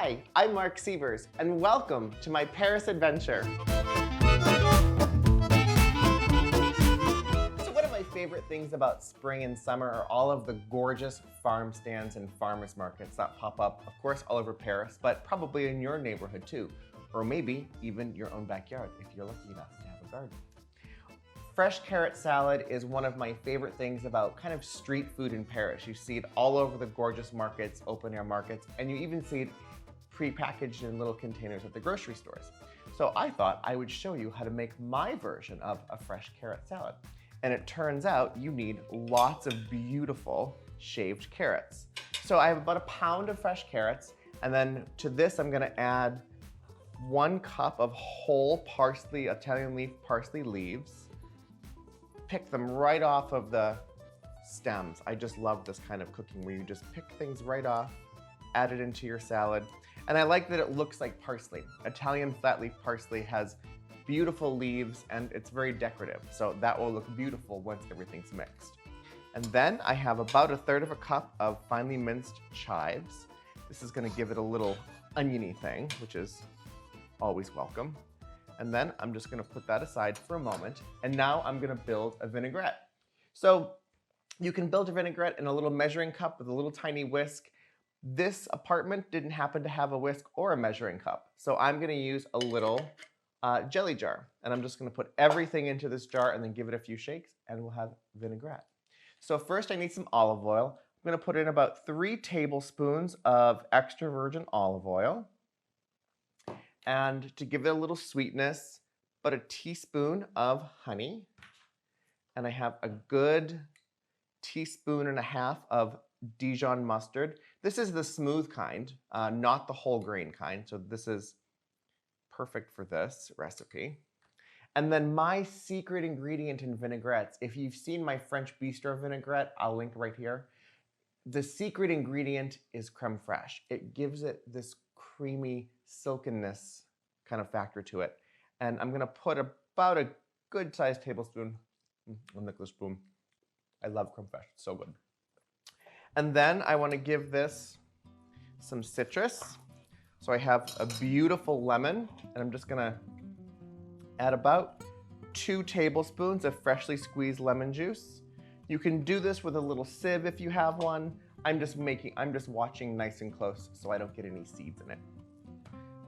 Hi, I'm Marc Sievers, and welcome to my Paris adventure. So one of my favorite things about spring and summer are all of the gorgeous farm stands and farmers markets that pop up, of course, all over Paris, but probably in your neighborhood too, or maybe even your own backyard if you're lucky enough to have a garden. Fresh carrot salad is one of my favorite things about kind of street food in Paris. You see it all over the gorgeous markets, open air markets, and you even see it pre-packaged in little containers at the grocery stores. So I thought I would show you how to make my version of a fresh carrot salad. And it turns out you need lots of beautiful shaved carrots. So I have about a pound of fresh carrots, and then to this I'm gonna add 1 cup of whole parsley, Italian leaf parsley leaves. Pick them right off of the stems. I just love this kind of cooking where you just pick things right off, add it into your salad. And I like that it looks like parsley. Italian flat leaf parsley has beautiful leaves and it's very decorative. So that will look beautiful once everything's mixed. And then I have about 1/3 cup of finely minced chives. This is gonna give it a little oniony thing, which is always welcome. And then I'm just gonna put that aside for a moment. And now I'm gonna build a vinaigrette. So you can build a vinaigrette in a little measuring cup with a little tiny whisk. This apartment didn't happen to have a whisk or a measuring cup. So I'm gonna use a little jelly jar. And I'm just gonna put everything into this jar and then give it a few shakes and we'll have vinaigrette. So first I need some olive oil. I'm gonna put in about 3 tablespoons of extra virgin olive oil. And to give it a little sweetness, about 1.5 teaspoons of honey. And I have a good 1.5 teaspoons of Dijon mustard. This is the smooth kind, not the whole grain kind. So this is perfect for this recipe. And then my secret ingredient in vinaigrettes, if you've seen my French bistro vinaigrette, I'll link right here. The secret ingredient is creme fraiche. It gives it this creamy silkiness kind of factor to it. And I'm gonna put about a good sized tablespoon, a nickel spoon. I love creme fraiche, it's so good. And then I wanna give this some citrus. So I have a beautiful lemon, and I'm just gonna add about 2 tablespoons of freshly squeezed lemon juice. You can do this with a little sieve if you have one. I'm just watching nice and close so I don't get any seeds in it.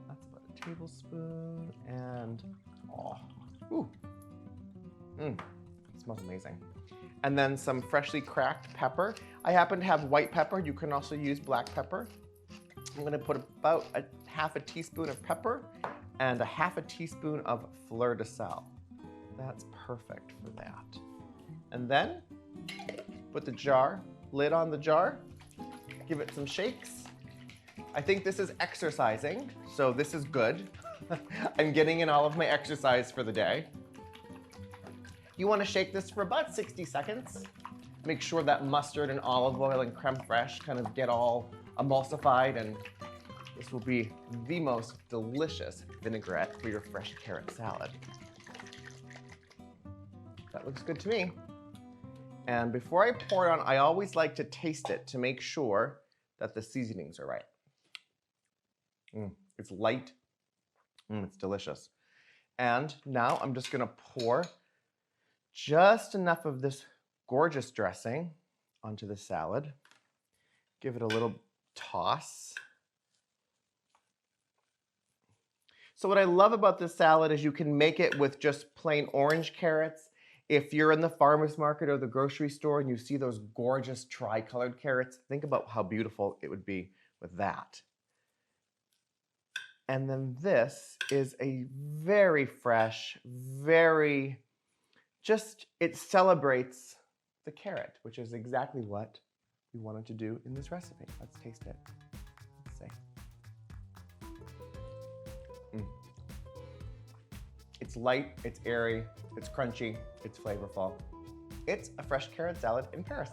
That's about 1 tablespoon and, it smells amazing. And then some freshly cracked pepper. I happen to have white pepper. You can also use black pepper. I'm gonna put about 1/2 teaspoon of pepper and 1/2 teaspoon of fleur de sel. That's perfect for that. And then put the lid on the jar, give it some shakes. I think this is exercising, so this is good. I'm getting in all of my exercise for the day. You wanna shake this for about 60 seconds. Make sure that mustard and olive oil and creme fraiche kind of get all emulsified, and this will be the most delicious vinaigrette for your fresh carrot salad. That looks good to me. And before I pour it on, I always like to taste it to make sure that the seasonings are right. It's light, it's delicious. And now I'm just gonna pour just enough of this gorgeous dressing onto the salad. Give it a little toss. So what I love about this salad is you can make it with just plain orange carrots. If you're in the farmer's market or the grocery store and you see those gorgeous tri-colored carrots, think about how beautiful it would be with that. And then this is a very fresh, it celebrates the carrot, which is exactly what we wanted to do in this recipe. Let's taste it. Let's see. It's light, it's airy, it's crunchy, it's flavorful. It's a fresh carrot salad in Paris.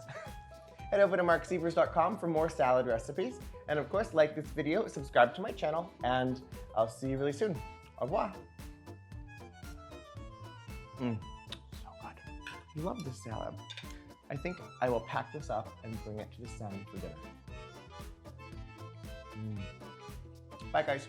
Head over to marcsievers.com for more salad recipes. And of course, like this video, subscribe to my channel, and I'll see you really soon. Au revoir. So good. I love this salad. I think I will pack this up and bring it to the sun for dinner. Bye, guys.